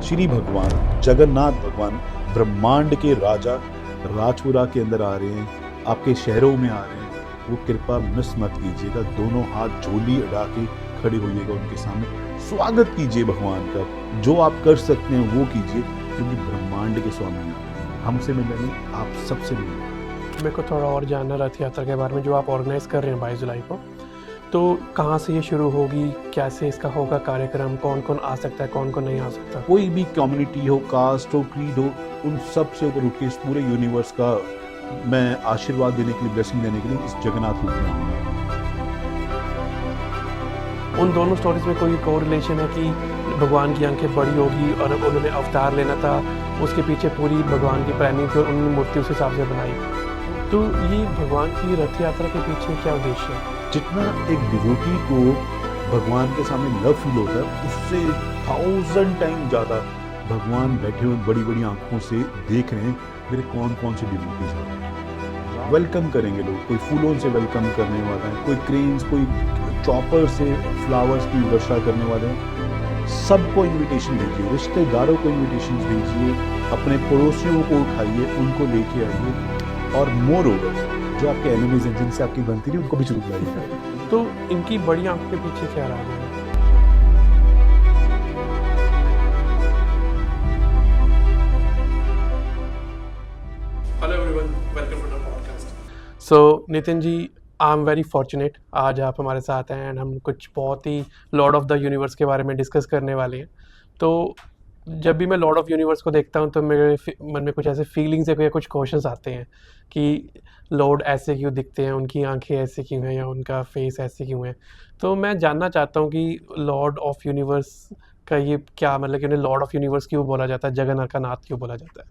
श्री भगवान जगन्नाथ भगवान ब्रह्मांड के राजा राजपुरा के अंदर आ रहे हैं, आपके शहरों में आ रहे हैं। वो कृपा मिस मत कीजिएगा, दोनों हाथ झोली अड़ा के खड़े होइएगा उनके सामने, स्वागत कीजिए भगवान का। जो आप कर सकते हैं वो कीजिए, क्योंकि ब्रह्मांड के स्वामी हैं। हमसे मिलने नहीं, आप सबसे मिलने। मेरे को थोड़ा और जानना रथ यात्रा के बारे में जो आप ऑर्गेनाइज कर रहे हैं 22 जुलाई को, तो कहाँ से ये शुरू होगी, कैसे इसका होगा कार्यक्रम, कौन कौन आ सकता है, कौन कौन नहीं आ सकता? कोई भी कम्युनिटी हो, कास्ट हो, क्रीड हो, उन सब से ऊपर उठ के इस पूरे यूनिवर्स का मैं आशीर्वाद देने के लिए, ब्लेसिंग देने के लिए इस जगन्नाथ रूप में आऊँगा। उन दोनों स्टोरीज में कोई कोरिलेशन है कि भगवान की आंखें बड़ी होगी और उन्होंने अवतार लेना था, उसके पीछे पूरी भगवान की प्लानिंग थी और उन्होंने मूर्ति उस हिसाब से बनाई? तो ये भगवान की रथ यात्रा के पीछे क्या उद्देश्य है? जितना एक डिवोटी को भगवान के सामने लव फील होता है, उससे 1000 टाइम ज़्यादा भगवान बैठे हुए बड़ी बड़ी आंखों से देख रहे हैं मेरे कौन कौन से डिवोटीज हैं। वेलकम करेंगे लोग, कोई फूलों से वेलकम करने वाला है, कोई क्रेन्स, कोई चॉपर से फ्लावर्स की वर्षा करने वाले हैं। सबको इनविटेशन दीजिए, रिश्तेदारों को इनविटेशन दीजिए, अपने पड़ोसियों को उठाइए, उनको लेके आइए, और मोर ओवर जो आपके एनिमीज हैं जिनसे आपकी बनती रही उनको भी जरूर लाइएगा। तो इनकी बड़ी आंखों के पीछे क्या राज है? Hello everyone, welcome to the podcast. So Nitin ji, I am very fortunate, आज आप हमारे साथ हैं एंड हम कुछ बहुत ही लॉर्ड ऑफ द यूनिवर्स के बारे में डिस्कस करने वाले हैं। तो जब भी मैं लॉर्ड ऑफ यूनिवर्स को देखता हूँ तो मेरे मन में कुछ ऐसे फीलिंग्स या कुछ क्वेश्चंस आते हैं कि लॉर्ड ऐसे क्यों दिखते हैं, उनकी आंखें ऐसे क्यों हैं या उनका फेस ऐसे क्यों है। तो मैं जानना चाहता हूँ कि लॉर्ड ऑफ यूनिवर्स का ये क्या मतलब कि उन्हें लॉर्ड ऑफ यूनिवर्स क्यों बोला जाता है, जगन्नाथ का नाथ क्यों बोला जाता है?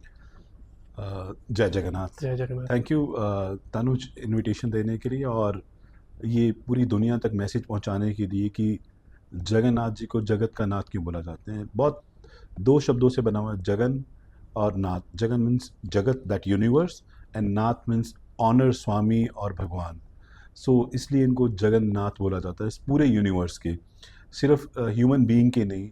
जय जगन्नाथ। जय Jagannath. Thank you Tanuj invitation देने के लिए और ये पूरी दुनिया तक मैसेज पहुंचाने के लिए कि जगन्नाथ जी को जगत का नाथ क्यों बोला जाते हैं। बहुत दो शब्दों से बना हुआ है, जगन और नाथ। जगन मीन्स जगत, that universe, and Nath means owner, स्वामी और भगवान। सो इसलिए इनको जगन्नाथ बोला जाता है। इस पूरे यूनिवर्स के, सिर्फ ह्यूमन बीइंग के नहीं,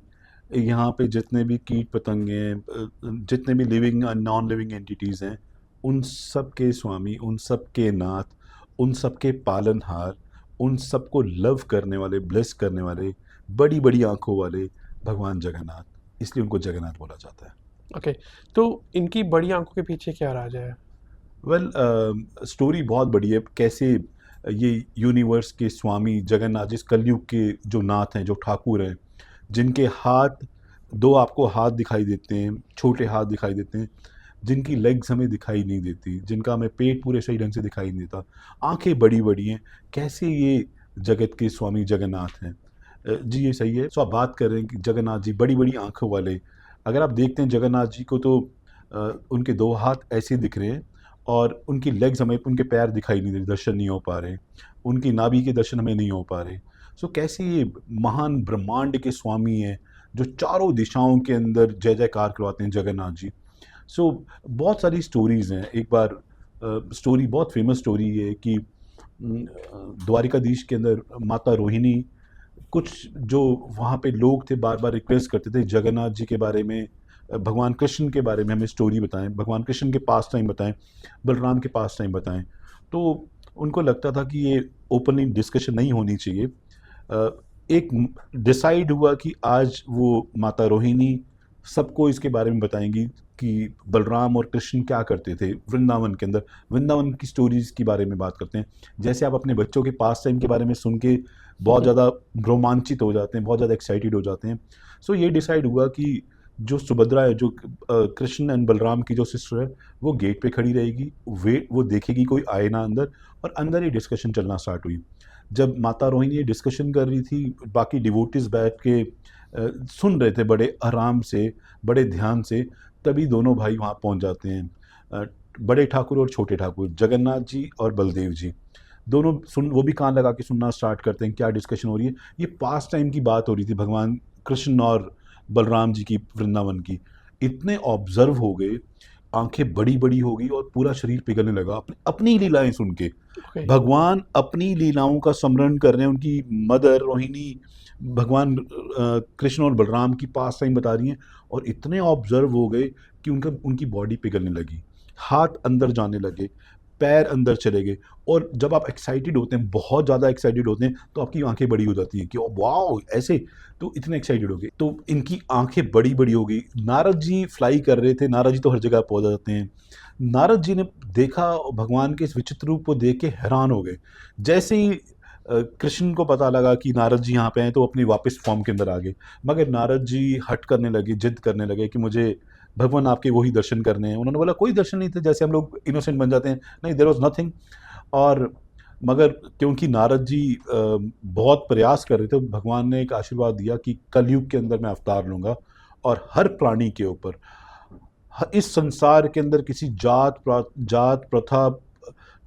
यहाँ पे जितने भी कीट पतंगे हैं, जितने भी लिविंग और नॉन लिविंग एंटिटीज़ हैं, उन सब के स्वामी, उन सब के नाथ, उन सब के पालनहार, उन सबको लव करने वाले, ब्लेस करने वाले, बड़ी बड़ी आंखों वाले भगवान जगन्नाथ, इसलिए उनको जगन्नाथ बोला जाता है। ओके, तो इनकी बड़ी आंखों के पीछे क्या राज है? वेल, स्टोरी बहुत बड़ी है। कैसे ये यूनिवर्स के स्वामी जगन्नाथ जी, इस कलयुग के जो नाथ हैं, जो ठाकुर हैं, जिनके हाथ, दो आपको हाथ दिखाई देते हैं, छोटे हाथ दिखाई देते हैं, जिनकी लेग्स हमें दिखाई नहीं देती, जिनका हमें पेट पूरे सही ढंग से दिखाई नहीं देता, आंखें बड़ी बड़ी हैं, कैसे ये जगत के स्वामी जगन्नाथ हैं। जी ये सही है। सो आप बात कर रहे हैं कि जगन्नाथ जी बड़ी बड़ी आंखों वाले, अगर आप देखते हैं जगन्नाथ जी को तो उनके दो हाथ ऐसे दिख रहे हैं और उनकी लेग्स हमें, उनके पैर दिखाई नहीं दे रहे, दर्शन नहीं हो पा रहे, उनकी नाभि के दर्शन हमें नहीं हो पा रहे। सो कैसे ये महान ब्रह्मांड के स्वामी हैं जो चारों दिशाओं के अंदर जय जयकार करवाते हैं जगन्नाथ जी। सो बहुत सारी स्टोरीज़ हैं। एक बार स्टोरी, बहुत फेमस स्टोरी है कि द्वारिकाधीश के अंदर माता रोहिणी, कुछ जो वहाँ पे लोग थे बार बार रिक्वेस्ट करते थे जगन्नाथ जी के बारे में, भगवान कृष्ण के बारे में हमें स्टोरी बताएं, भगवान कृष्ण के पास टाइम बताएं, बलराम के पास टाइम बताएं। तो उनको लगता था कि ये ओपनली डिस्कशन नहीं होनी चाहिए। एक डिसाइड हुआ कि आज वो माता रोहिणी सबको इसके बारे में बताएंगी कि बलराम और कृष्ण क्या करते थे वृंदावन के अंदर। वृंदावन की स्टोरीज़ के बारे में बात करते हैं, जैसे आप अपने बच्चों के पास टाइम के बारे में सुन के बहुत ज़्यादा रोमांचित हो जाते हैं, बहुत ज़्यादा एक्साइटेड हो जाते हैं। सो ये डिसाइड हुआ कि जो सुभद्रा है, जो कृष्ण एंड बलराम की जो सिस्टर है, वो गेट पे खड़ी रहेगी, वो देखेगी कोई आए ना अंदर, और अंदर ही डिस्कशन चलना स्टार्ट हुई। जब माता रोहिणी ये डिस्कशन कर रही थी, बाकी डिवोटीज बैठ के सुन रहे थे बड़े आराम से, बड़े ध्यान से, तभी दोनों भाई वहाँ पहुँच जाते हैं। बड़े ठाकुर और छोटे ठाकुर, जगन्नाथ जी और बलदेव जी, दोनों वो भी कान लगा के सुनना स्टार्ट करते हैं क्या डिस्कशन हो रही है। ये पास्ट टाइम की बात हो रही थी भगवान कृष्ण और बलराम जी की, वृंदावन की। इतने ऑब्जर्व हो गए आंखें बड़ी बड़ी हो गई और पूरा शरीर पिघलने लगा अपनी अपनी लीलाएं सुन के। ओके। भगवान अपनी लीलाओं का स्मरण कर रहे हैं, उनकी मदर रोहिणी भगवान कृष्ण और बलराम की पास टाइम बता रही हैं, और इतने ऑब्जर्व हो गए कि उनकी बॉडी पिघलने लगी, हाथ अंदर जाने लगे, पैर अंदर चले गए। और जब आप एक्साइटेड होते हैं, बहुत ज़्यादा एक्साइटेड होते हैं, तो आपकी आंखें बड़ी हो जाती हैं कि वाओ ऐसे, तो इतने एक्साइटेड हो गए, तो इनकी आंखें बड़ी बड़ी हो गई। नारद जी फ्लाई कर रहे थे, नारद जी तो हर जगह पहुंच जाते हैं। नारद जी ने देखा भगवान के इस विचित्र रूप को देख के हैरान हो गए। जैसे ही कृष्ण को पता लगा कि नारद जी यहाँ पे हैं, तो अपनी वापस फॉर्म के अंदर आ गए। मगर नारद जी हट करने लगे, जिद करने लगे कि मुझे भगवान आपके वही दर्शन करने हैं। उन्होंने बोला कोई दर्शन नहीं थे, जैसे हम लोग इनोसेंट बन जाते हैं, नहीं, देयर वाज नथिंग। और मगर क्योंकि नारद जी बहुत प्रयास कर रहे थे, भगवान ने एक आशीर्वाद दिया कि कलयुग के अंदर मैं अवतार लूँगा और हर प्राणी के ऊपर, इस संसार के अंदर किसी जात प्रथा,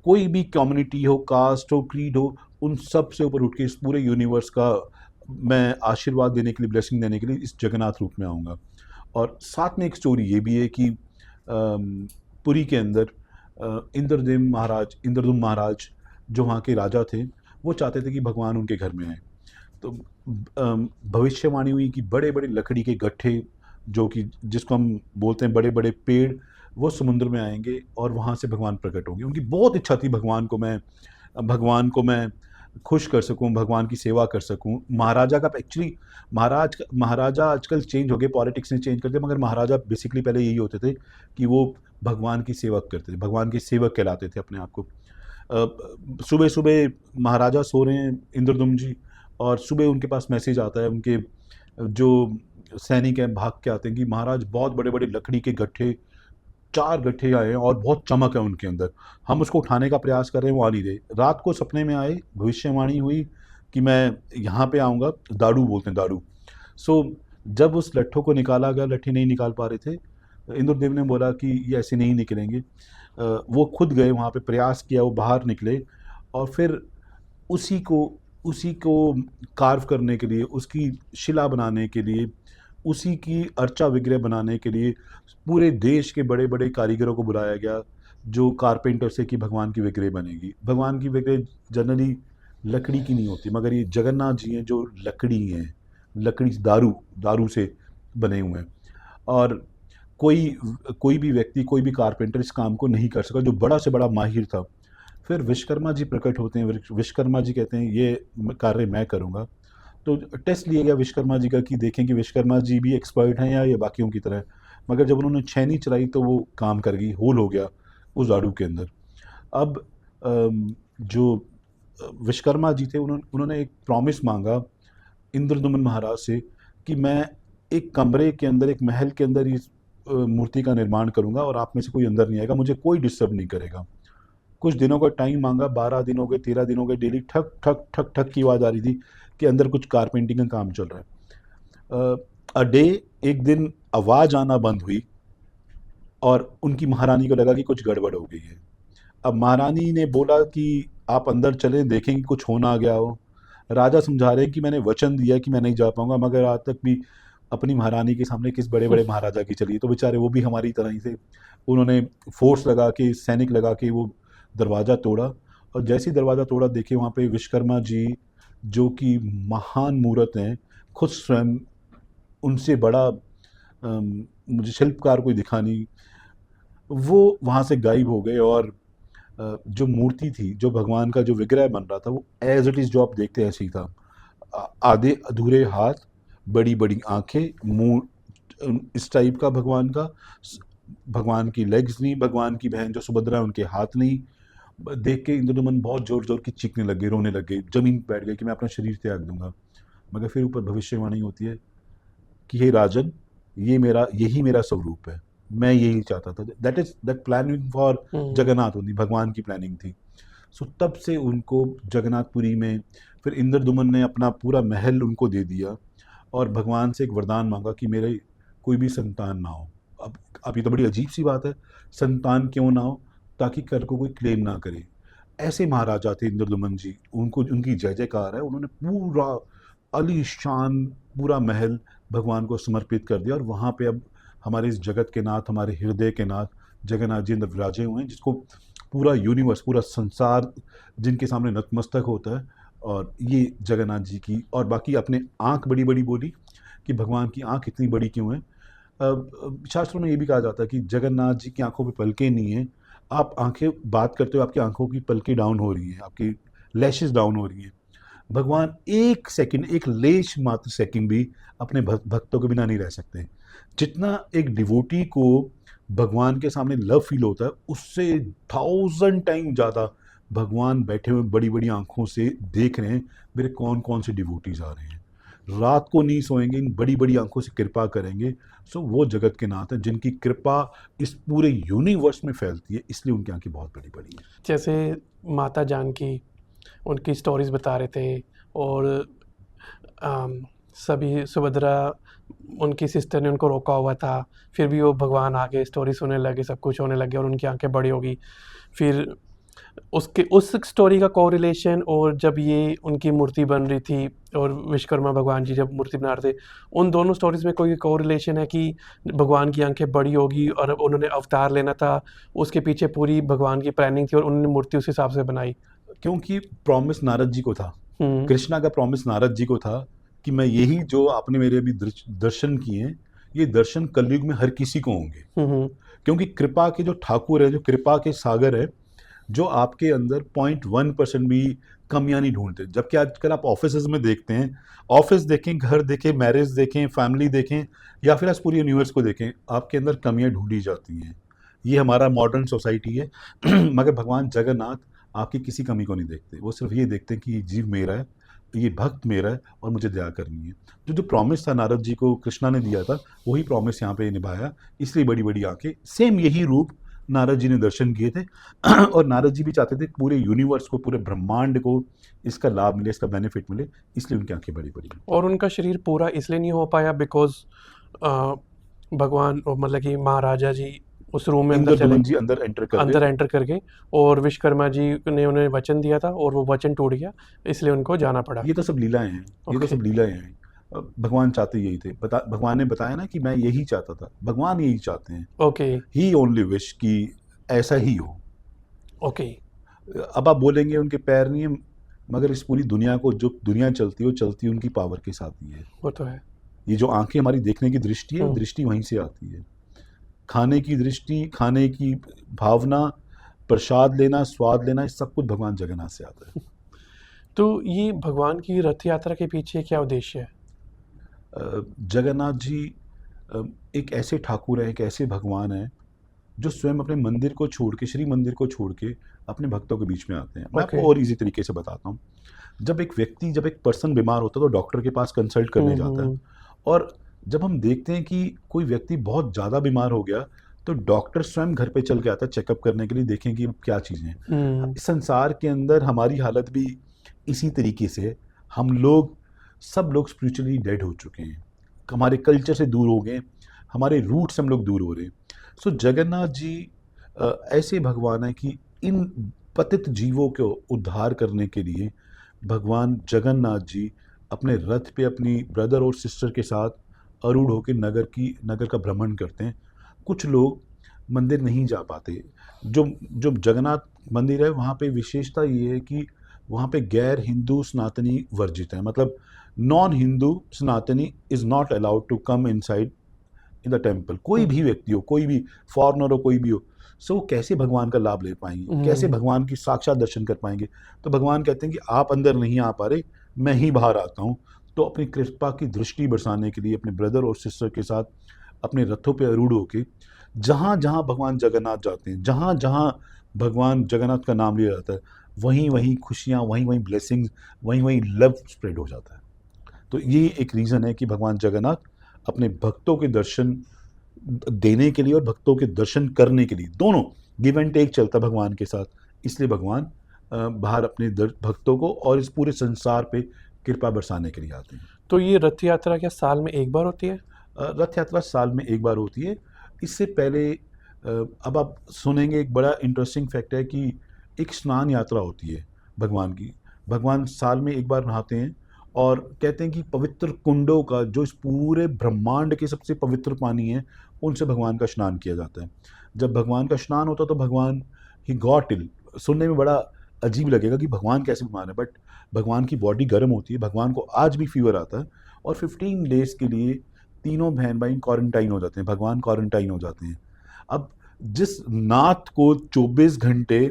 कोई भी कम्युनिटी हो, कास्ट हो, क्रीड हो, उन सब से ऊपर उठ के इस पूरे यूनिवर्स का मैं आशीर्वाद देने के लिए, ब्लेसिंग देने के लिए इस जगन्नाथ रूप में आऊँगा। और साथ में एक स्टोरी ये भी है कि पुरी के अंदर इंद्रदुम्न महाराज जो वहाँ के राजा थे, वो चाहते थे कि भगवान उनके घर में आए। तो भविष्यवाणी हुई कि बड़े बड़े लकड़ी के गट्ठे, जो कि जिसको हम बोलते हैं बड़े बड़े पेड़, वो समुद्र में आएंगे और वहाँ से भगवान प्रकट होंगे। उनकी बहुत इच्छा थी भगवान को मैं खुश कर सकूं, भगवान की सेवा कर सकूं। महाराजा का एक्चुअली महाराजा आजकल चेंज हो गए, पॉलिटिक्स ने चेंज कर दिया, मगर महाराजा बेसिकली पहले यही होते थे कि वो भगवान की सेवक करते थे, भगवान के सेवक कहलाते थे अपने आप को। सुबह सुबह महाराजा सो रहे हैं इंद्रदुम्न जी, और सुबह उनके पास मैसेज आता है, उनके जो सैनिक हैं भाग के आते हैं कि महाराज बहुत बड़े बड़े लकड़ी के गट्ठे, 4 गट्ठे आए हैं और बहुत चमक है उनके अंदर, हम उसको उठाने का प्रयास कर रहे हैं, वो आ नहीं रहे। रात को सपने में आए, भविष्यवाणी हुई कि मैं यहाँ पे आऊँगा, दाड़ू बोलते हैं, दाड़ू। सो जब उस लट्ठों को निकाला गया, लट्ठे नहीं निकाल पा रहे थे, इंद्रदेव ने बोला कि ये ऐसे नहीं निकलेंगे। वो खुद गए वहाँ पे, प्रयास किया, वो बाहर निकले, और फिर उसी को कार्व करने के लिए, उसकी शिला बनाने के लिए, उसी की अर्चा विग्रह बनाने के लिए पूरे देश के बड़े बड़े कारीगरों को बुलाया गया, जो कारपेंटर से कि भगवान की विग्रह बनेगी। भगवान की विग्रह जनरली लकड़ी की नहीं होती, मगर ये जगन्नाथ जी हैं जो लकड़ी हैं, लकड़ी दारू से बने हुए हैं। और कोई भी व्यक्ति, कोई भी कारपेंटर इस काम को नहीं कर सका, जो बड़ा से बड़ा माहिर था। फिर विश्वकर्मा जी प्रकट होते हैं, विश्वकर्मा जी कहते हैं ये कार्य मैं करूँगा। तो टेस्ट लिया गया विश्वकर्मा जी का कि देखें कि विश्वकर्मा जी भी एक्सपर्ट हैं या ये बाकियों की तरह। मगर जब उन्होंने छेनी चलाई तो वो काम कर गई, होल हो गया उस झाड़ू के अंदर। अब जो विश्वकर्मा जी थे, उन्होंने एक प्रॉमिस मांगा इंद्रदुम्न महाराज से कि मैं एक कमरे के अंदर, एक महल के अंदर इस मूर्ति का निर्माण करूंगा और आप में से कोई अंदर नहीं आएगा, मुझे कोई डिस्टर्ब नहीं करेगा। कुछ दिनों का टाइम मांगा, 12 दिन हो गए, 13 दिन हो गए, डेली ठक ठक ठक ठक की आवाज़ आ रही थी कि अंदर कुछ कारपेंटिंग का काम चल रहा है। एक दिन आवाज़ आना बंद हुई और उनकी महारानी को लगा कि कुछ गड़बड़ हो गई है। अब महारानी ने बोला कि आप अंदर चलें, देखें कि कुछ होना आ गया हो। राजा समझा रहे हैं कि मैंने वचन दिया कि मैं नहीं जा पाऊंगा, मगर आज तक भी अपनी महारानी के सामने किस बड़े बड़े महाराजा की चली, तो बेचारे वो भी हमारी तरह ही थे। उन्होंने फोर्स लगा के, सैनिक लगा के वो दरवाज़ा तोड़ा, और जैसे ही दरवाज़ा तोड़ा, देखे वहाँ पे विश्वकर्मा जी, जो कि महान मूर्त हैं, खुद स्वयं, उनसे बड़ा मुझे शिल्पकार कोई दिखा नहीं, वो वहाँ से गायब हो गए। और जो मूर्ति थी, जो भगवान का जो विग्रह बन रहा था, वो एज इट इज़ जो आप देखते हैं ऐसे ही था। आधे अधूरे हाथ, बड़ी बड़ी आंखें, मुंह इस टाइप का भगवान का, भगवान की लेग्स नहीं, भगवान की बहन जो सुभद्रा है उनके हाथ नहीं। देख के इंद्रदुम्न बहुत जोर जोर की चीखने लग गए, रोने लग गए, जमीन पर बैठ गए कि मैं अपना शरीर त्याग दूंगा। मगर फिर ऊपर भविष्यवाणी होती है कि हे राजन, यही मेरा स्वरूप है, मैं यही चाहता था। दैट प्लानिंग फॉर जगन्नाथ होती, भगवान की प्लानिंग थी। सो तब से उनको जगन्नाथपुरी में, फिर इंद्रदुम्न ने अपना पूरा महल उनको दे दिया और भगवान से एक वरदान मांगा कि मेरे कोई भी संतान ना हो। अब ये तो बड़ी अजीब सी बात है, संतान क्यों ना हो, ताकि कर को कोई क्लेम ना करे। ऐसे महाराजा थे इंद्रदुम्न जी, उनकी जय जयकार है। उन्होंने पूरा आलीशान पूरा महल भगवान को समर्पित कर दिया, और वहाँ पे अब हमारे इस जगत के नाथ, हमारे हृदय के नाथ जगन्नाथ जी अंदर विराजे हुए हैं, जिसको पूरा यूनिवर्स, पूरा संसार जिनके सामने नतमस्तक होता है। और ये जगन्नाथ जी की, और बाकी अपने आँख बड़ी बड़ी बोली कि भगवान की आँख इतनी बड़ी क्यों है। शास्त्रों में ये भी कहा जाता है कि जगन्नाथ जी की आंखों पे पलकें नहीं है। आप आंखें बात करते हो, आपकी आंखों की पलकें डाउन हो रही हैं, आपकी लैशेस डाउन हो रही हैं। भगवान एक सेकंड, एक लेश मात्र सेकंड भी अपने भक्तों के बिना नहीं रह सकते। जितना एक डिवोटी को भगवान के सामने लव फील होता है, उससे 1000 टाइम ज़्यादा भगवान बैठे हुए बड़ी बड़ी आंखों से देख रहे हैं मेरे कौन कौन से डिवोटीज आ रहे हैं, रात को नहीं सोएंगे, इन बड़ी बड़ी आंखों से कृपा करेंगे। सो वो जगत के नाथ हैं जिनकी कृपा इस पूरे यूनिवर्स में फैलती है, इसलिए उनकी आंखें बहुत बड़ी बड़ी हैं। जैसे माता जानकी, उनकी स्टोरीज बता रहे थे, और सभी सुभद्रा, उनकी सिस्टर ने उनको रोका हुआ था, फिर भी वो भगवान आगे स्टोरी सुनने लगे, सब कुछ होने लगे और उनकी आंखें बड़ी होगी। फिर उसके उस स्टोरी का कोरिलेशन, और जब ये उनकी मूर्ति बन रही थी और विश्वकर्मा भगवान जी जब मूर्ति बना रहे थे, उन दोनों स्टोरीज में कोई कोरिलेशन है कि भगवान की आंखें बड़ी होगी और उन्होंने अवतार लेना था, उसके पीछे पूरी भगवान की प्लानिंग थी और उन्होंने मूर्ति उस हिसाब से बनाई? क्योंकि प्रॉमिस नारद जी को था, हम्म। कृष्णा का प्रॉमिस नारद जी को था कि मैं यही जो आपने मेरे अभी दर्शन किए हैं, ये दर्शन कलयुग में हर किसी को होंगे। क्योंकि कृपा के जो ठाकुर है, जो कृपा के सागर है, जो आपके अंदर 0.1% भी कमियां नहीं ढूंढते। जबकि आजकल आप ऑफिस में देखते हैं, ऑफिस देखें, घर देखें, मैरिज देखें, फैमिली देखें, या फिर आज पूरी यूनिवर्स को देखें, आपके अंदर कमियां ढूंढी जाती हैं। ये हमारा मॉडर्न सोसाइटी है। मगर भगवान जगन्नाथ आपकी किसी कमी को नहीं देखते, वो सिर्फ ये देखते हैं कि ये जीव मेरा है, ये भक्त मेरा है और मुझे दया करनी है। जो प्रॉमिस था नारद जी को कृष्णा ने दिया था, वही प्रॉमिस यहाँ पे निभाया, इसलिए बड़ी बड़ी आंखें। सेम यही रूप नारद जी ने दर्शन किए थे। और नारद जी भी चाहते थे पूरे यूनिवर्स को, पूरे ब्रह्मांड को इसका लाभ मिले, इसका बेनिफिट मिले, इसलिए उनकी आंखें बड़ी बड़ी। और उनका शरीर पूरा इसलिए नहीं हो पाया बिकॉज भगवान, मतलब कि महाराजा जी उस रूम में अंदर चले, जी अंदर एंटर कर गए, और विश्वकर्मा जी ने उन्हें वचन दिया था और वो वचन टूट गया, इसलिए उनको जाना पड़ा। ये तो सब लीलाएं हैं, ये तो सब लीलाएं हैं। भगवान चाहते यही थे, भगवान ने बताया ना कि मैं यही चाहता था, भगवान यही चाहते हैं। ओके। ही ओनली विश कि ऐसा ही हो। ओके। अब आप बोलेंगे उनके पैर नहीं है, मगर इस पूरी दुनिया को, जो दुनिया चलती है, वो चलती उनकी पावर के साथ ही है। वो तो है। ये जो आंखें हमारी देखने की दृष्टि है, वो दृष्टि वहीं से आती है। खाने की दृष्टि, खाने की भावना, प्रसाद लेना, स्वाद लेना, ये सब कुछ भगवान जगन्नाथ से आता है। तो ये भगवान की रथ यात्रा के पीछे क्या उद्देश्य है? जगन्नाथ जी एक ऐसे ठाकुर हैं, एक ऐसे भगवान हैं जो स्वयं अपने मंदिर को छोड़ के, श्री मंदिर को छोड़ के अपने भक्तों के बीच में आते हैं। मैं आपको और इजी तरीके से बताता हूँ। जब एक पर्सन बीमार होता है तो डॉक्टर के पास कंसल्ट करने जाता है, और जब हम देखते हैं कि कोई व्यक्ति बहुत ज़्यादा बीमार हो गया तो डॉक्टर स्वयं घर पे चल के आता है चेकअप करने के लिए, देखें कि क्या चीज़ें हैं। इस संसार के अंदर हमारी हालत भी इसी तरीके से है। हम लोग, सब लोग स्पिरिचुअली डेड हो चुके हैं, हमारे कल्चर से दूर हो गए, हमारे रूट से हम लोग दूर हो रहे हैं। सो जगन्नाथ जी ऐसे भगवान हैं कि इन पतित जीवों को उद्धार करने के लिए भगवान जगन्नाथ जी अपने रथ पे अपनी ब्रदर और सिस्टर के साथ आरूढ़ होकर नगर का भ्रमण करते हैं। कुछ लोग मंदिर नहीं जा पाते। जो जगन्नाथ मंदिर है, वहाँ पे विशेषता ये है कि वहाँ पे गैर हिंदू सनातनी वर्जित है। मतलब नॉन हिंदू सनातनी is not allowed to come inside in the temple. कोई भी व्यक्ति हो, कोई भी फॉरेनर हो, कोई भी हो, सो कैसे भगवान का लाभ ले पाएंगे, कैसे भगवान की साक्षात दर्शन कर पाएंगे? तो भगवान कहते हैं कि आप अंदर नहीं आ पा रहे, मैं ही बाहर आता हूँ। तो अपनी कृपा की दृष्टि बरसाने के लिए अपने ब्रदर और सिस्टर के साथ अपने रथों पे आरूढ़ होके जहाँ जहाँ भगवान जगन्नाथ जाते हैं, जहाँ जहाँ भगवान जगन्नाथ का नाम लिया जाता है, वहीं वहीं खुशियाँ, वहीं वहीं ब्लेसिंग्स, वहीं वहीं लव स्प्रेड हो जाता है। तो ये एक रीज़न है कि भगवान जगन्नाथ अपने भक्तों के दर्शन देने के लिए और भक्तों के दर्शन करने के लिए, दोनों गिव एंड टेक चलता भगवान के साथ, इसलिए भगवान बाहर अपने भक्तों को और इस पूरे संसार पे कृपा बरसाने के लिए आते हैं। तो ये रथ यात्रा क्या साल में एक बार होती है? रथ यात्रा साल में एक बार होती है। इससे पहले अब आप सुनेंगे, एक बड़ा इंटरेस्टिंग फैक्ट है कि एक स्नान यात्रा होती है भगवान की। भगवान साल में एक बार नहाते हैं और कहते हैं कि पवित्र कुंडों का, जो इस पूरे ब्रह्मांड के सबसे पवित्र पानी है, उनसे भगवान का स्नान किया जाता है। जब भगवान का स्नान होता तो भगवान ही गॉट इल। सुनने में बड़ा अजीब लगेगा कि भगवान कैसे बीमार है, बट भगवान की बॉडी गर्म होती है, भगवान को आज भी फीवर आता है, और 15 डेज के लिए तीनों बहन भाई क्वारंटाइन हो जाते हैं, भगवान क्वारंटाइन हो जाते हैं। अब जिस नाथ को 24 घंटे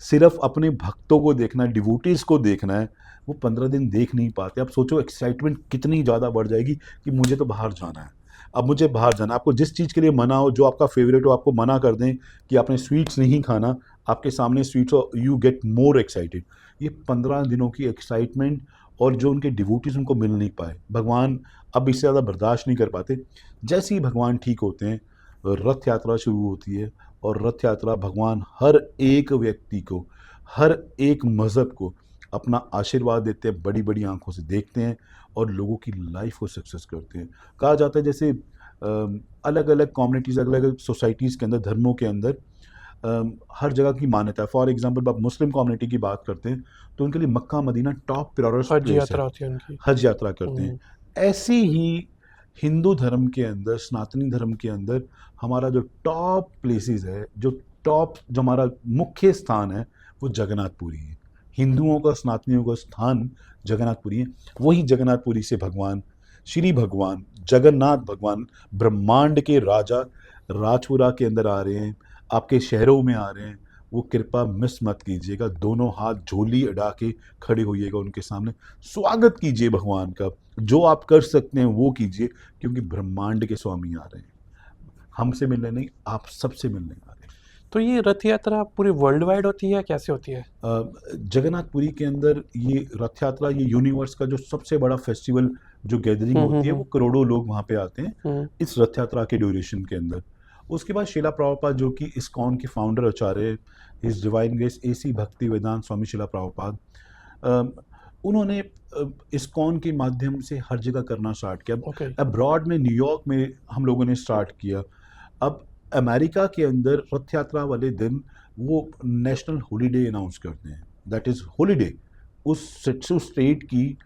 सिर्फ अपने भक्तों को देखना है, डिवोटीज को देखना है, वो 15 दिन देख नहीं पाते। अब सोचो एक्साइटमेंट कितनी ज़्यादा बढ़ जाएगी कि मुझे तो बाहर जाना है, अब मुझे बाहर जाना है। आपको जिस चीज़ के लिए मना हो, जो आपका फेवरेट हो, आपको मना कर दें कि आपने स्वीट्स नहीं खाना, आपके सामने स्वीट्स हो, यू गेट मोर एक्साइटेड। ये 15 दिनों की एक्साइटमेंट, और जो उनके डिवोटीज उनको मिल नहीं पाए, भगवान अब इससे ज़्यादा बर्दाश्त नहीं कर पाते। जैसे ही भगवान ठीक होते हैं, रथ यात्रा शुरू होती है, और रथ यात्रा भगवान हर एक व्यक्ति को, हर एक मज़हब को अपना आशीर्वाद देते हैं, बड़ी बड़ी आंखों से देखते हैं, और लोगों की लाइफ को सक्सेस करते हैं। कहा जाता है जैसे अलग अलग कम्युनिटीज़, अलग अलग सोसाइटीज़ के अंदर, धर्मों के अंदर हर जगह की मान्यता है। फॉर एग्जांपल आप मुस्लिम कम्युनिटी की बात करते हैं तो उनके लिए मक्का मदीना टॉप प्रायोरिटी हज प्लेस यात्रा है, होती है उनकी। हज यात्रा करते हैं। ऐसी ही हिंदू धर्म के अंदर, सनातनी धर्म के अंदर, हमारा जो टॉप प्लेसेस है, जो हमारा मुख्य स्थान है, वो जगन्नाथपुरी है। हिंदुओं का, सनातनियों का स्थान जगन्नाथपुरी है। वही जगन्नाथपुरी से भगवान, श्री भगवान जगन्नाथ भगवान, ब्रह्मांड के राजा, राजपुरा के अंदर आ रहे हैं, आपके शहरों में आ रहे हैं। वो कृपा मिस मत कीजिएगा, दोनों हाथ झोली अड़ा के खड़े होइएगा उनके सामने, स्वागत कीजिए भगवान का। जो आप कर सकते हैं वो कीजिए, क्योंकि ब्रह्मांड के स्वामी आ रहे हैं, हमसे मिलने नहीं, आप सबसे मिलने आ रहे हैं। तो ये रथ यात्रा पूरी वर्ल्ड वाइड होती है, कैसे होती है? जगन्नाथपुरी के अंदर ये रथ यात्रा, ये यूनिवर्स का जो सबसे बड़ा फेस्टिवल, जो गैदरिंग होती है, वो करोड़ों लोग वहाँ पे आते हैं इस रथ यात्रा के ड्यूरेशन के अंदर। उसके बाद शिला प्रभुपाद, जो कि इस्कॉन के फाउंडर आचार्य, हिज डिवाइन ग्रेस AC भक्ति वेदांत स्वामी शिला प्रभुपाद, उन्होंने इस्कॉन के माध्यम से हर जगह करना स्टार्ट किया। अब्रॉड में, न्यूयॉर्क में हम लोगों ने स्टार्ट किया। अब अमेरिका के अंदर रथ यात्रा वाले दिन वो नेशनल हॉलीडे अनाउंस करते हैं, दैट इज़ हॉलीडे। उस स्टेट की,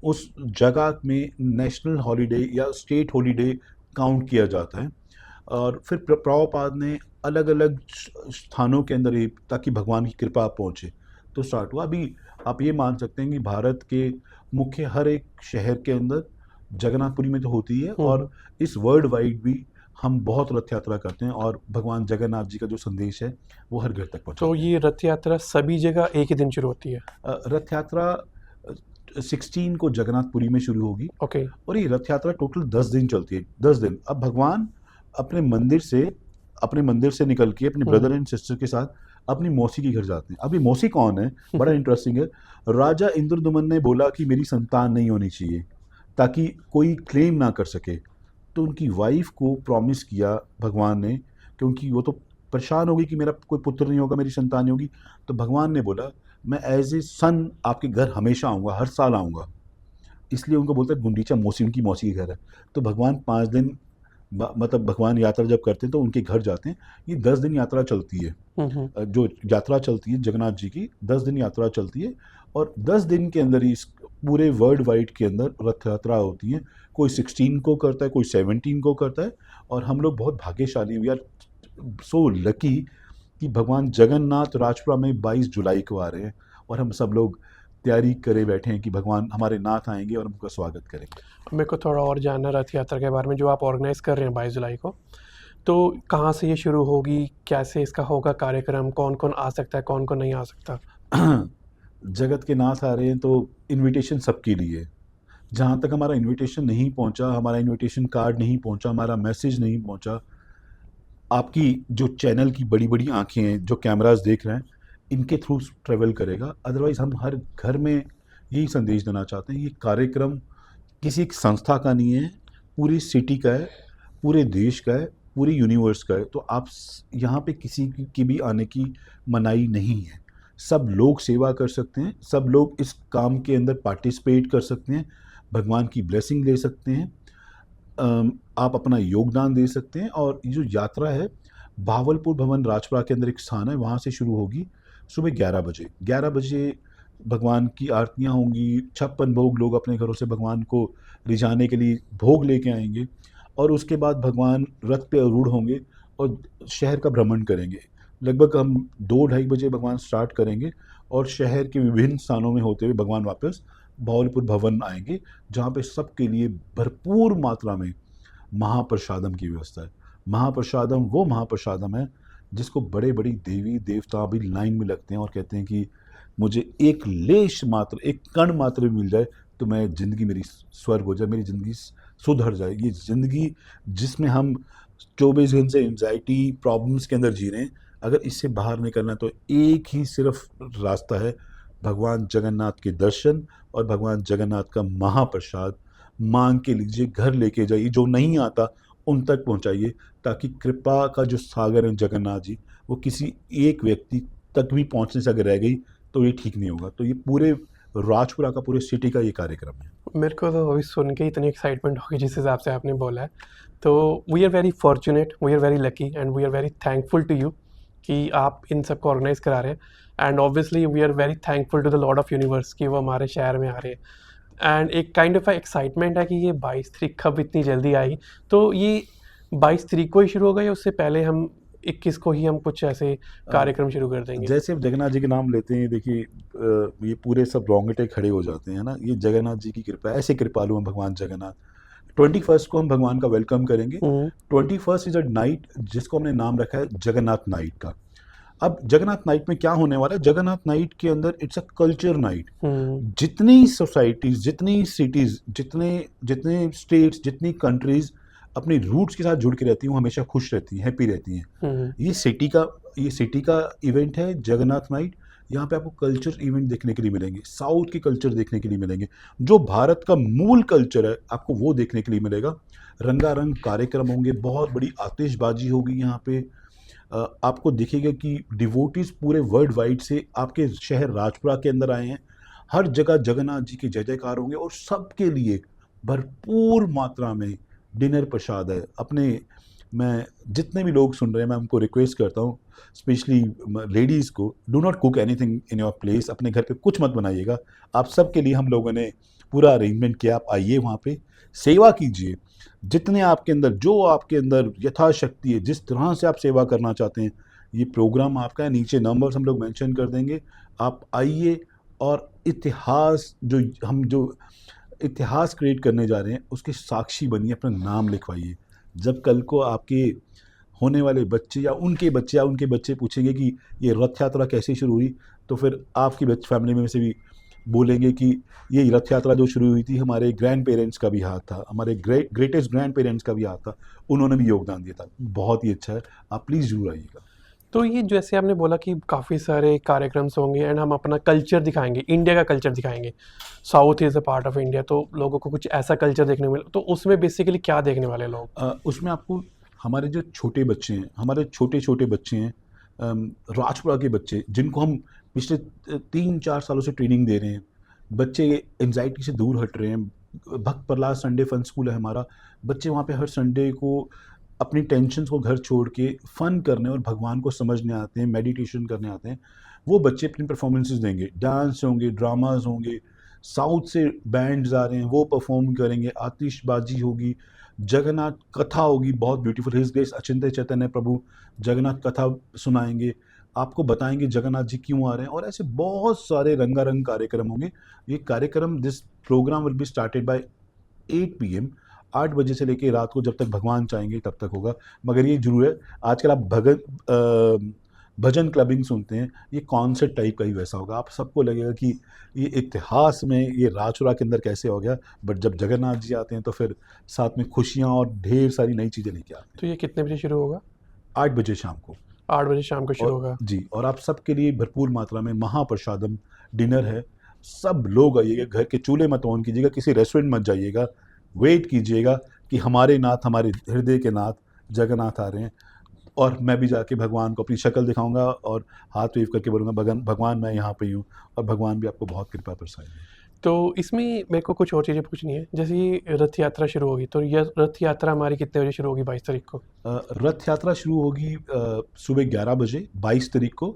उस जगह में नेशनल हॉलीडे या स्टेट हॉलीडे काउंट किया जाता है। और फिर प्रभुपाद ने अलग अलग स्थानों के अंदर, ताकि भगवान की कृपा पहुँचे, तो स्टार्ट हुआ। अभी आप ये मान सकते हैं कि भारत के मुख्य हर एक शहर के अंदर, जगन्नाथपुरी में तो होती है, और इस वर्ल्ड वाइड भी हम बहुत रथ यात्रा करते हैं, और भगवान जगन्नाथ जी का जो संदेश है वो हर घर तक पहुँचता है। तो ये रथ यात्रा सभी जगह एक ही दिन शुरू होती है? रथ यात्रा 16 को जगन्नाथपुरी में शुरू होगी, और ये रथ यात्रा टोटल 10 दिन चलती है। 10 दिन। अब भगवान अपने मंदिर से निकल के अपने ब्रदर एंड सिस्टर के साथ अपनी मौसी के घर जाते हैं। अभी मौसी कौन है, बड़ा इंटरेस्टिंग है। राजा इंद्रदुमन ने बोला कि मेरी संतान नहीं होनी चाहिए, ताकि कोई क्लेम ना कर सके। तो उनकी वाइफ को प्रॉमिस किया भगवान ने, क्योंकि वो तो परेशान हो गई कि मेरा कोई पुत्र नहीं होगा, मेरी संतान नहीं होगी। तो भगवान ने बोला, मैं एज ए सन आपके घर हमेशा आऊँगा, हर साल आऊँगा। इसलिए उनको बोलते हैं गुंडीचा मौसी, उनकी मौसी के घर है। तो भगवान 5 दिन, मतलब भगवान यात्रा जब करते हैं तो उनके घर जाते हैं। ये 10 दिन यात्रा चलती है। जो यात्रा चलती है जगन्नाथ जी की, 10 दिन यात्रा चलती है, और 10 दिन के अंदर ही इस पूरे वर्ल्ड वाइड के अंदर रथ यात्रा होती है। कोई 16 को करता है, कोई 17 को करता है, और हम लोग बहुत भाग्यशाली हैं, वी आर सो लकी कि भगवान जगन्नाथ राजपुरा में 22 जुलाई को आ रहे हैं, और हम सब लोग तैयारी करे बैठे हैं कि भगवान हमारे नाथ आएंगे और उनका स्वागत करेंगे। मेरे को थोड़ा और जानना रथ यात्रा के बारे में, जो आप ऑर्गेनाइज कर रहे हैं 22 जुलाई को, तो कहाँ से ये शुरू होगी, कैसे इसका होगा कार्यक्रम, कौन कौन आ सकता है, कौन कौन नहीं आ सकता? जगत के नाथ आ रहे हैं तो इनविटेशन सबके लिए। जहाँ तक हमारा इनविटेशन नहीं पहुँचा, हमारा इनविटेशन कार्ड नहीं पहुँचा, हमारा मैसेज नहीं पहुँचा, आपकी जो चैनल की बड़ी बड़ी आँखें हैं, जो कैमरास देख रहे हैं, इनके थ्रू ट्रेवल करेगा। अदरवाइज़ हम हर घर में यही संदेश देना चाहते हैं, ये कार्यक्रम किसी एक संस्था का नहीं है, पूरी सिटी का है, पूरे देश का है, पूरे यूनिवर्स का है। तो आप यहाँ पे किसी की भी आने की मनाही नहीं है। सब लोग सेवा कर सकते हैं, सब लोग इस काम के अंदर पार्टिसिपेट कर सकते हैं, भगवान की ब्लेसिंग ले सकते हैं, आप अपना योगदान दे सकते हैं। और ये जो यात्रा है, भावलपुर भवन राजपुरा के अंदर एक स्थान है, वहाँ से शुरू होगी सुबह 11 बजे। 11 बजे भगवान की आरतियाँ होंगी, 56 भोग लोग अपने घरों से भगवान को रिझाने के लिए भोग लेके आएंगे, और उसके बाद भगवान रथ पे आरूढ़ होंगे और शहर का भ्रमण करेंगे। लगभग हम 2-2:30 बजे भगवान स्टार्ट करेंगे और शहर के विभिन्न स्थानों में होते हुए भगवान वापस भावलपुर भवन आएंगे, जहाँ पे सबके लिए भरपूर मात्रा में महाप्रसादम की व्यवस्था है। महाप्रसादम वो महाप्रसादम है जिसको बड़े बड़ी देवी देवता भी लाइन में लगते हैं और कहते हैं कि मुझे एक लेश मात्र, एक कण मात्र भी मिल जाए तो मैं ज़िंदगी मेरी स्वर्ग हो जाए, मेरी ज़िंदगी सुधर जाए। ये ज़िंदगी जिसमें हम 24 घंटे एंजाइटी प्रॉब्लम्स के अंदर जी रहे हैं, अगर इससे बाहर निकलना है तो एक ही सिर्फ रास्ता है, भगवान जगन्नाथ के दर्शन और भगवान जगन्नाथ का महाप्रसाद मांग के लीजिए, घर लेके जाइए, जो नहीं आता उन तक पहुंचाइए, ताकि कृपा का जो सागर है जगन्नाथ जी, वो किसी एक व्यक्ति तक भी पहुंचने से अगर रह गई तो ये ठीक नहीं होगा। तो ये पूरे राजपुरा का, पूरे सिटी का ये कार्यक्रम है। मेरे को तो अभी सुन के इतनी एक्साइटमेंट होगी जिस हिसाब से आपने बोला है। तो we are very fortunate, we are very lucky and we are very thankful to you कि आप इन सब को ऑर्गेनाइज करा रहे हैं। And obviously we are very thankful to the lord of universe कि वो हमारे शहर में आ रहे हैं। एंड एक काइंड ऑफ एक्साइटमेंट है कि ये 22 तारीख कब इतनी जल्दी आई। तो ये 22 तारीख को ही शुरू होगा या उससे पहले हम 21 को ही हम कुछ ऐसे कार्यक्रम शुरू कर देंगे? जैसे आप जगन्नाथ जी के नाम लेते हैं, देखिए ये पूरे सब रोंगटे खड़े हो जाते हैं ना। ये जगन्नाथ जी की कृपा है, ऐसे कृपालु हैं भगवान जगन्नाथ। 21 को हम भगवान का वेलकम करेंगे। 21 इज अ नाइट जिसको हमने नाम रखा है जगन्नाथ नाइट का। अब जगन्नाथ नाइट में क्या होने वाला है? जगन्नाथ नाइट के अंदर इट्स अ कल्चर नाइट। जितनी सोसाइटीज, जितनी सिटीज, जितने जितने स्टेट्स, जितनी कंट्रीज अपनी रूट्स के साथ जुड़ के रहती हैं, वो हमेशा खुश रहती हैं, हैप्पी रहती हैं। ये सिटी का इवेंट है जगन्नाथ नाइट। यहाँ पे आपको कल्चर इवेंट देखने के लिए मिलेंगे, साउथ के कल्चर देखने के लिए मिलेंगे, जो भारत का मूल कल्चर है आपको वो देखने के लिए मिलेगा। रंगारंग कार्यक्रम होंगे, बहुत बड़ी आतिशबाजी होगी यहाँ पे। आपको दिखेगा कि डिवोटीज पूरे वर्ल्ड वाइड से आपके शहर राजपुरा के अंदर आए हैं। हर जगह जगन्नाथ जी के जय जयकार होंगे और सबके लिए भरपूर मात्रा में डिनर प्रसाद है। मैं जितने भी लोग सुन रहे हैं, मैं उनको रिक्वेस्ट करता हूँ, स्पेशली लेडीज़ को, do not cook anything in your place. अपने घर पे कुछ मत बनाइएगा। आप सबके लिए हम लोगों ने पूरा अरेंजमेंट किया। आप आइए, वहाँ पे सेवा कीजिए, जितने आपके अंदर, जो आपके अंदर यथाशक्ति है, जिस तरह से आप सेवा करना चाहते हैं, ये प्रोग्राम आपका है। नीचे नंबर्स हम लोग मेंशन कर देंगे, आप आइए और जो इतिहास क्रिएट करने जा रहे हैं उसके साक्षी बनिए, अपना नाम लिखवाइए। जब कल को आपके होने वाले बच्चे या उनके बच्चे पूछेंगे कि ये रथ यात्रा कैसे शुरू हुई, तो फिर आपकी फैमिली में से भी बोलेंगे कि ये रथ यात्रा जो शुरू हुई थी, हमारे ग्रैंड पेरेंट्स का भी हाथ था, हमारे ग्रेटेस्ट ग्रैंड पेरेंट्स का भी हाथ था, उन्होंने भी योगदान दिया था। बहुत ही अच्छा है, आप प्लीज़ जरूर आइएगा। तो ये जैसे आपने बोला कि काफ़ी सारे कार्यक्रम्स होंगे एंड हम अपना कल्चर दिखाएंगे, इंडिया का कल्चर दिखाएंगे। South is a part of India, तो लोगों को कुछ ऐसा कल्चर देखने को मिले, तो उसमें बेसिकली क्या देखने वाले लोग? उसमें आपको हमारे जो छोटे बच्चे हैं, हमारे छोटे बच्चे हैं, राजपुरा के बच्चे, जिनको हम पिछले 3-4 सालों से ट्रेनिंग दे रहे हैं। बच्चे एंजाइटी से दूर हट रहे हैं। भक्त प्रहलाद संडे फन स्कूल है हमारा। बच्चे वहाँ पे हर संडे को अपनी टेंशन्स को घर छोड़ के फन करने और भगवान को समझने आते हैं, मेडिटेशन करने आते हैं। वो बच्चे अपनी परफॉर्मेंसेस देंगे, डांस होंगे, ड्रामाज होंगे, साउथ से बैंड्स आ रहे हैं, वो परफॉर्म करेंगे, आतिशबाजी होगी, जगन्नाथ कथा होगी, बहुत ब्यूटीफुल। हिज ग्रेस अचिंत्य चैतन्य प्रभु जगन्नाथ कथा सुनाएंगे, आपको बताएंगे जगन्नाथ जी क्यों आ रहे हैं, और ऐसे बहुत सारे रंगारंग कार्यक्रम होंगे। ये कार्यक्रम, this programme will be started by 8 PM, 8 बजे से लेके रात को जब तक भगवान चाहेंगे तब तक होगा। मगर ये जरूर है, आजकल आप भजन क्लबिंग सुनते हैं, ये कॉन्सर्ट टाइप का ही वैसा होगा। आप सबको लगेगा कि ये इतिहास में ये राजपुरा के अंदर कैसे हो गया, बट जब जगन्नाथ जी आते हैं तो फिर साथ में खुशियाँ और ढेर सारी नई चीज़ें लेके आते हैं। तो ये कितने बजे शुरू होगा? 8 बजे शाम को। 8 बजे शाम को शुरू होगा जी। और आप सबके लिए भरपूर मात्रा में महाप्रसादम डिनर है। सब लोग आइएगा, घर के चूल्हे मत ऑन कीजिएगा, किसी रेस्टोरेंट मत जाइएगा, वेट कीजिएगा कि हमारे नाथ, हमारे हृदय के नाथ जगन्नाथ आ रहे हैं। और मैं भी जाके भगवान को अपनी शक्ल दिखाऊंगा और हाथ वेव करके बोलूँगा, भगवान मैं यहाँ पे हूँ, और भगवान भी आपको बहुत कृपा बरसाएंगे। तो इसमें मेरे को कुछ और चीज़ें पूछनी है। जैसे ये रथ यात्रा शुरू होगी, तो यह रथ यात्रा हमारी कितने बजे शुरू होगी 22 तारीख को? रथ यात्रा शुरू होगी सुबह 11 बजे 22 तारीख को।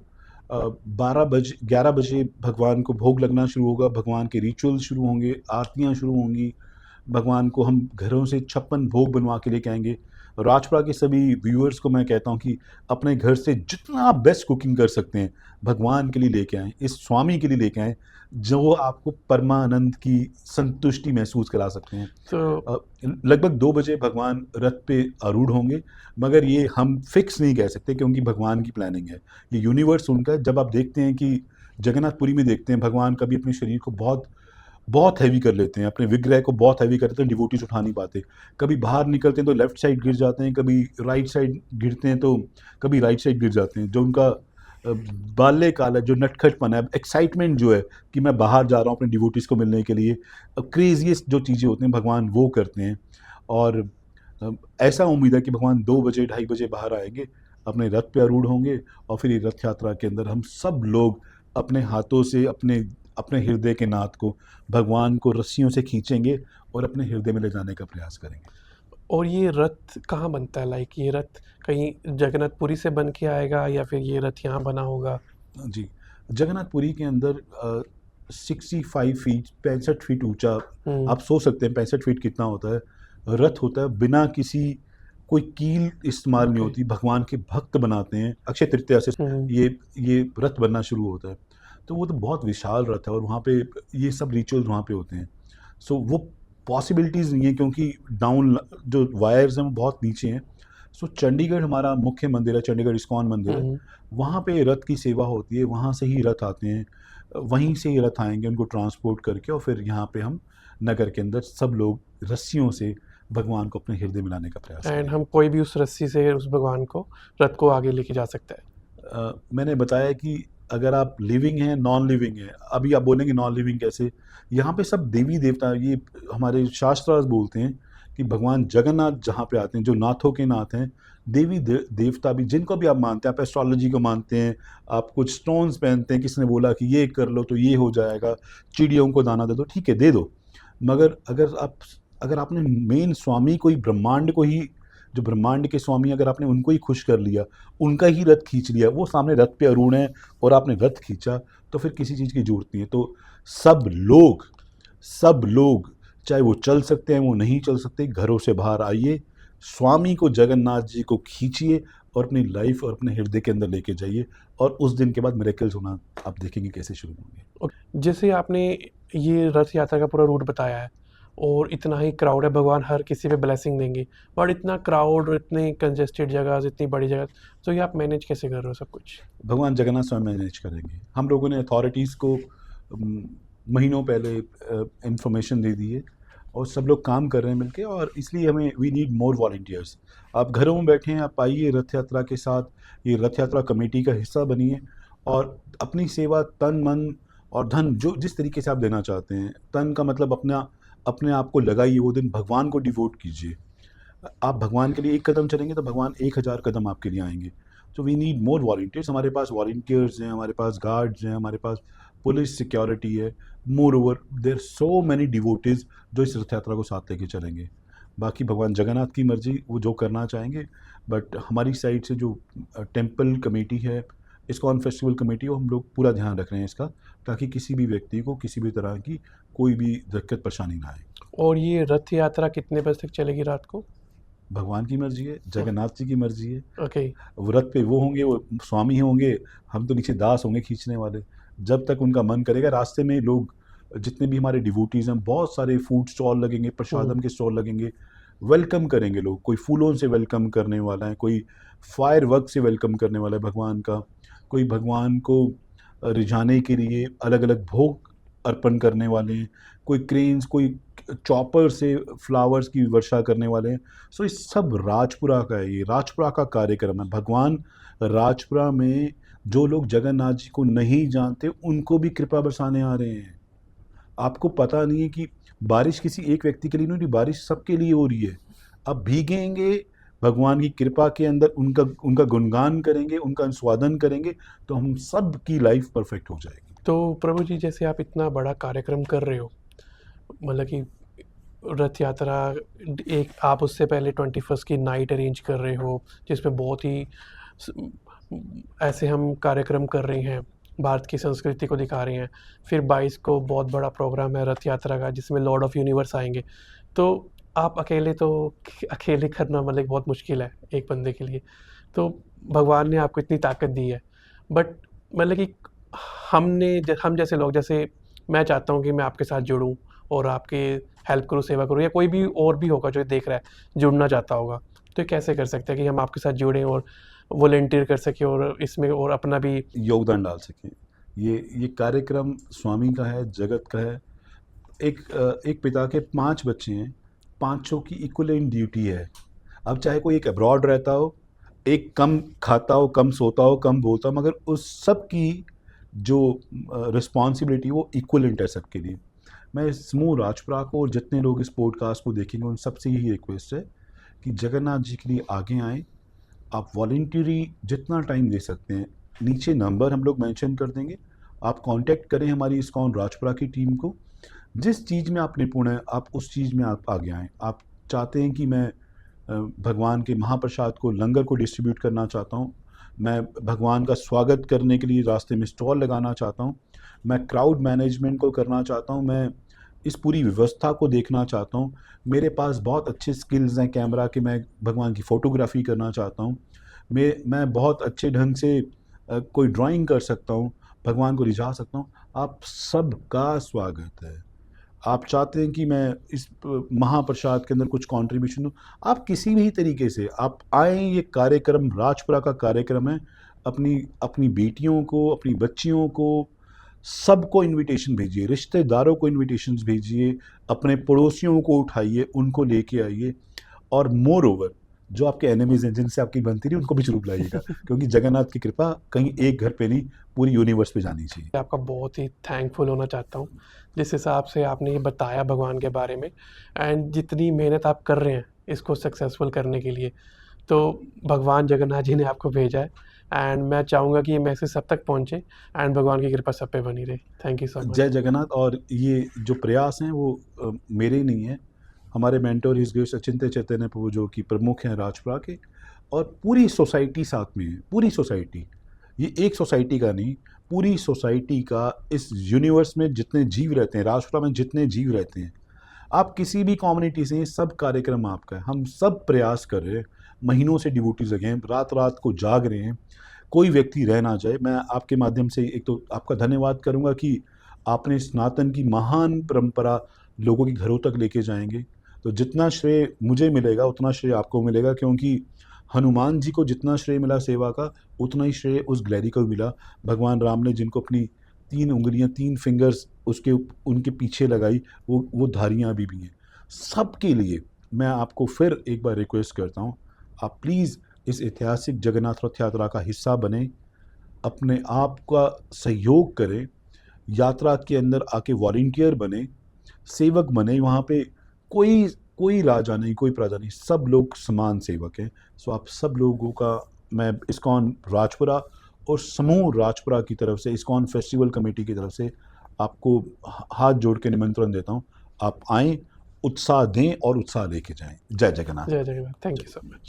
11 बजे भगवान को भोग लगना शुरू होगा, भगवान के रिचुअल शुरू होंगे, आरतियाँ शुरू होंगी, भगवान को हम घरों से 56 भोग बनवा के लेके आएंगे। राजपुरा के सभी व्यूअर्स को मैं कहता हूँ कि अपने घर से जितना आप बेस्ट कुकिंग कर सकते हैं भगवान के लिए लेके आएँ, इस स्वामी के लिए लेके आएँ, जो आपको परमानंद की संतुष्टि महसूस करा सकते हैं। तो लगभग 2 बजे भगवान रथ पे आरूढ़ होंगे, मगर ये हम फिक्स नहीं कह सकते क्योंकि भगवान की प्लानिंग है, ये यूनिवर्स उनका है। जब आप देखते हैं कि जगन्नाथपुरी में देखते हैं भगवान कभी अपने शरीर को बहुत बहुत हैवी कर लेते हैं, अपने विग्रह को बहुत हैवी करते हैं, डिवोटीज उठा नहीं पाते। कभी बाहर निकलते हैं तो लेफ्ट साइड गिर जाते हैं, कभी राइट साइड गिरते हैं तो कभी राइट साइड गिर जाते हैं। जो उनका बाल्यकाल है, जो नटखटपन है, एक्साइटमेंट जो है कि मैं बाहर जा रहा हूँ अपने डिवोटीज को मिलने के लिए, क्रेजीएस्ट जो चीज़ें होती हैं भगवान वो करते हैं। और ऐसा उम्मीद है कि भगवान 2 बजे 2:30 बजे बाहर आएंगे, अपने रथ पे आरूढ़ होंगे और फिर ये रथ यात्रा के अंदर हम सब लोग अपने हाथों से अपने अपने हृदय के नाथ को, भगवान को रस्सियों से खींचेंगे और अपने हृदय में ले जाने का प्रयास करेंगे। और ये रथ कहाँ बनता है? लाइक ये रथ कहीं जगन्नाथपुरी से बन के आएगा या फिर ये रथ यहाँ बना होगा? जी, जगन्नाथपुरी के अंदर 65 फीट 65 फीट ऊंचा, आप सोच सकते हैं 65 फीट कितना होता है, रथ होता है, बिना किसी कोई कील इस्तेमाल नहीं होती। भगवान के भक्त बनाते हैं, अक्षय तृतीया से ये रथ बनना शुरू होता है। तो वो तो बहुत विशाल रथ है और वहाँ पे ये सब रिचुअल्स वहाँ पे होते हैं। सो वो पॉसिबिलिटीज़ नहीं है क्योंकि डाउन जो वायर्स हैं वो बहुत नीचे हैं। सो चंडीगढ़ हमारा मुख्य मंदिर है, चंडीगढ़ इस्कॉन मंदिर है, वहाँ पे रथ की सेवा होती है, वहाँ से ही रथ आते हैं, वहीं से ही रथ आएंगे उनको ट्रांसपोर्ट करके और फिर यहाँ पे हम नगर के अंदर सब लोग रस्सियों से भगवान को अपने हृदय में लाने का प्रयास करें। एंड हम कोई भी उस रस्सी से उस भगवान को रथ को आगे लेके जा सकता है। मैंने बताया कि अगर आप लिविंग हैं, नॉन लिविंग हैं, अभी आप बोलेंगे नॉन लिविंग कैसे, यहाँ पे सब देवी देवता, ये हमारे शास्त्रार्थ बोलते हैं कि भगवान जगन्नाथ जहाँ पे आते हैं, जो नाथों के नाथ हैं, देवी देवता भी जिनको भी आप मानते हैं, आप एस्ट्रोलॉजी को मानते हैं, आप कुछ स्टोन्स पहनते हैं, किसने बोला कि ये कर लो तो ये हो जाएगा, चिड़ियों को दाना दे दो, ठीक है दे दो, मगर अगर आपने मेन स्वामी को ही, ब्रह्मांड को ही, जो ब्रह्मांड के स्वामी, अगर आपने उनको ही खुश कर लिया, उनका ही रथ खींच लिया, वो सामने रथ पे अरूढ़ हैं और आपने रथ खींचा, तो फिर किसी चीज़ की जरूरत नहीं है। तो सब लोग चाहे वो चल सकते हैं, वो नहीं चल सकते, घरों से बाहर आइए, स्वामी को, जगन्नाथ जी को खींचिए और अपनी लाइफ और अपने हृदय के अंदर लेके जाइए और उस दिन के बाद मिरेकल्स होना आप देखेंगे कैसे शुरू होंगे। और जैसे आपने ये रथ यात्रा का पूरा रूट बताया है और इतना ही क्राउड है, भगवान हर किसी पे ब्लेसिंग देंगे, बट इतना क्राउड, इतनी कंजेस्टेड जगह, इतनी बड़ी जगह, तो ये आप मैनेज कैसे कर रहे हो सब कुछ? भगवान जगन्नाथ स्वयं मैनेज करेंगे। हम लोगों ने अथॉरिटीज़ को महीनों पहले इंफॉर्मेशन दे दी है और सब लोग काम कर रहे हैं मिलके, और इसलिए हमें वी नीड मोर वॉलंटियर्स। आप घरों में बैठे हैं, आप आइए रथ यात्रा के साथ, ये रथ यात्रा कमेटी का हिस्सा बनिए और अपनी सेवा तन मन और धन, जो जिस तरीके से आप देना चाहते हैं, तन का मतलब अपने आप को लगाइए, वो दिन भगवान को डिवोट कीजिए। आप भगवान के लिए एक कदम चलेंगे तो भगवान 1000 कदम आपके लिए आएंगे। तो वी नीड मोर वॉलंटियर्स। हमारे पास वॉलंटियर्स हैं, हमारे पास गार्ड्स हैं, हमारे पास पुलिस सिक्योरिटी है। Moreover there so many devotees जो इस रथ यात्रा को साथ लेके चलेंगे। बाकी भगवान जगन्नाथ की मर्जी, वो जो करना चाहेंगे, बट हमारी साइड से जो टेम्पल कमेटी है, इस्कॉन फेस्टिवल कमेटी, वो हम लोग पूरा ध्यान रख रहे हैं इसका, ताकि किसी भी व्यक्ति को किसी भी तरह की कोई भी दिक्कत परेशानी ना आए। और ये रथ यात्रा कितने बजे तक चलेगी रात को? भगवान की मर्जी है, जगन्नाथ जी की मर्जी है। ओके। वो रथ पे वो होंगे, वो स्वामी होंगे, हम तो नीचे दास होंगे खींचने वाले, जब तक उनका मन करेगा। रास्ते में लोग, जितने भी हमारे डिवोटीज हैं, बहुत सारे फूड स्टॉल लगेंगे, प्रसादम के स्टॉल लगेंगे, वेलकम करेंगे लोग। कोई फूलों से वेलकम करने वाला है, कोई फायर वर्क से वेलकम करने वाला है भगवान का, कोई भगवान को रिझाने के लिए अलग अलग भोग अर्पण करने वाले हैं, कोई क्रेन्स, कोई चॉपर से फ्लावर्स की वर्षा करने वाले हैं। सो इस सब राजपुरा का है, ये राजपुरा का कार्यक्रम है। भगवान राजपुरा में जो लोग जगन्नाथ जी को नहीं जानते, उनको भी कृपा बरसाने आ रहे हैं। आपको पता नहीं है कि बारिश किसी एक व्यक्ति के लिए नहीं, बारिश सबके लिए हो रही है। अब भीगेंगे, भगवान की कृपा के अंदर उनका गुणगान करेंगे, उनका अनुस्वादन करेंगे, तो हम सब की लाइफ परफेक्ट हो जाएगी। तो प्रभु जी, जैसे आप इतना बड़ा कार्यक्रम कर रहे हो, मतलब कि रथ यात्रा, एक आप उससे पहले 21st की नाइट अरेंज कर रहे हो, जिसमें बहुत ही ऐसे हम कार्यक्रम कर रहे हैं, भारत की संस्कृति को दिखा रहे हैं। फिर 22 को बहुत बड़ा प्रोग्राम है रथ यात्रा का, जिसमें लॉर्ड ऑफ यूनिवर्स आएंगे। तो आप अकेले करना मतलब बहुत मुश्किल है एक बंदे के लिए। तो भगवान ने आपको इतनी ताकत दी है, बट मतलब कि हम जैसे लोग, जैसे मैं चाहता हूँ कि मैं आपके साथ जुड़ूँ और आपके हेल्प करूँ, सेवा करूँ, या कोई भी और भी होगा जो देख रहा है जुड़ना चाहता होगा, तो ये कैसे कर सकते हैं कि हम आपके साथ जुड़ें और वॉलंटियर कर सकें और इसमें और अपना भी योगदान डाल सकें। ये कार्यक्रम स्वामी का है, जगत का है। एक पिता के 5 बच्चे हैं, पाँचों की इक्विवेलेंट ड्यूटी है। अब चाहे कोई एक अब्रॉड रहता हो, एक कम खाता हो, कम सोता हो, कम बोलता हो, मगर उस सब की जो रिस्पॉन्सिबिलिटी वो इक्विवेलेंट है सबके लिए। मैं समूह राजपुरा को और जितने लोग इस पॉडकास्ट को देखेंगे उन सबसे यही रिक्वेस्ट है कि जगन्नाथ जी के लिए आगे आएँ। आप वॉलंटरी जितना टाइम दे सकते हैं, नीचे नंबर हम लोग मेंशन कर देंगे, आप कांटेक्ट करें हमारी इस्कॉन राजपुरा की टीम को। जिस चीज़ में आप निपुण हैं, आप उस चीज़ में आप आगे आएँ। आप चाहते हैं कि मैं भगवान के महाप्रसाद को, लंगर को डिस्ट्रीब्यूट करना चाहता हूँ, मैं भगवान का स्वागत करने के लिए रास्ते में स्टॉल लगाना चाहता हूँ, मैं क्राउड मैनेजमेंट को करना चाहता हूँ, मैं इस पूरी व्यवस्था को देखना चाहता हूँ, मेरे पास बहुत अच्छे स्किल्स हैं कैमरा के, मैं भगवान की फ़ोटोग्राफ़ी करना चाहता हूँ, मैं बहुत अच्छे ढंग से कोई ड्राइंग कर सकता हूँ, भगवान को रिझा सकता हूँ, आप सबका स्वागत है। आप चाहते हैं कि मैं इस महाप्रसाद के अंदर कुछ कंट्रीब्यूशन दूँ, आप किसी भी तरीके से आप आएँ। ये कार्यक्रम राजपुरा का कार्यक्रम है। अपनी अपनी बेटियों को, अपनी बच्चियों को, सबको इनविटेशन भेजिए, रिश्तेदारों को इनविटेशंस भेजिए, अपने पड़ोसियों को उठाइए, उनको लेके आइए, और मोर ओवर जो आपके एनिमीज़ हैं, जिनसे आपकी बनती नहीं, उनको भी ज़रूर लाइएगा क्योंकि जगन्नाथ की कृपा कहीं एक घर पे नहीं, पूरी यूनिवर्स पे जानी चाहिए। आपका बहुत ही थैंकफुल होना चाहता हूँ, जिस हिसाब से आपने ये बताया भगवान के बारे में, एंड जितनी मेहनत आप कर रहे हैं इसको सक्सेसफुल करने के लिए, तो भगवान जगन्नाथ जी ने आपको भेजा है। एंड मैं चाहूँगा कि ये मैसेज सब तक पहुँचे एंड भगवान की कृपा सब पे बनी रहे। Thank you so much. जय जगन्नाथ। और ये जो प्रयास हैं वो मेरे नहीं हैं, हमारे मेंटर हिज ग्रेस अचिंत्य चैतन्य प्रभु जो कि प्रमुख हैं राजपुरा के, और पूरी सोसाइटी साथ में है, पूरी सोसाइटी। ये एक सोसाइटी का नहीं, पूरी सोसाइटी का, इस यूनिवर्स में जितने जीव रहते हैं, राजपुरा में जितने जीव रहते हैं, आप किसी भी कम्युनिटी से, सब कार्यक्रम आपका है। हम सब प्रयास कर रहे हैं, महीनों से डिवोटीज लगे हैं, रात रात को जाग रहे हैं, कोई व्यक्ति रह ना जाए। मैं आपके माध्यम से एक तो आपका धन्यवाद करूंगा कि आपने सनातन की महान परंपरा लोगों के घरों तक लेके जाएंगे। तो जितना श्रेय मुझे मिलेगा उतना श्रेय आपको मिलेगा, क्योंकि हनुमान जी को जितना श्रेय मिला सेवा का, उतना ही श्रेय उस ग्लैरी को मिला। भगवान राम ने जिनको अपनी 3 उंगलियां, 3 फिंगर्स उनके पीछे लगाई, वो धारियां अभी भी हैं। सबके लिए मैं आपको फिर एक बार रिक्वेस्ट करता हूँ, आप प्लीज़ इस ऐतिहासिक जगन्नाथ रथ यात्रा का हिस्सा बने, अपने आप का सहयोग करें, यात्रा के अंदर आके वॉलंटियर बने, सेवक बने। वहाँ पे कोई राजा नहीं, कोई प्रजा नहीं, सब लोग समान सेवक हैं। सो आप सब लोगों का मैं इस्कॉन राजपुरा और समूह राजपुरा की तरफ से, इस्कॉन फेस्टिवल कमेटी की तरफ से आपको हाथ जोड़ के निमंत्रण देता हूँ। आप आएँ, उत्साह दें और उत्साह लेके जाएं। जय जगन्नाथ। जय Jagannath. Thank you so much.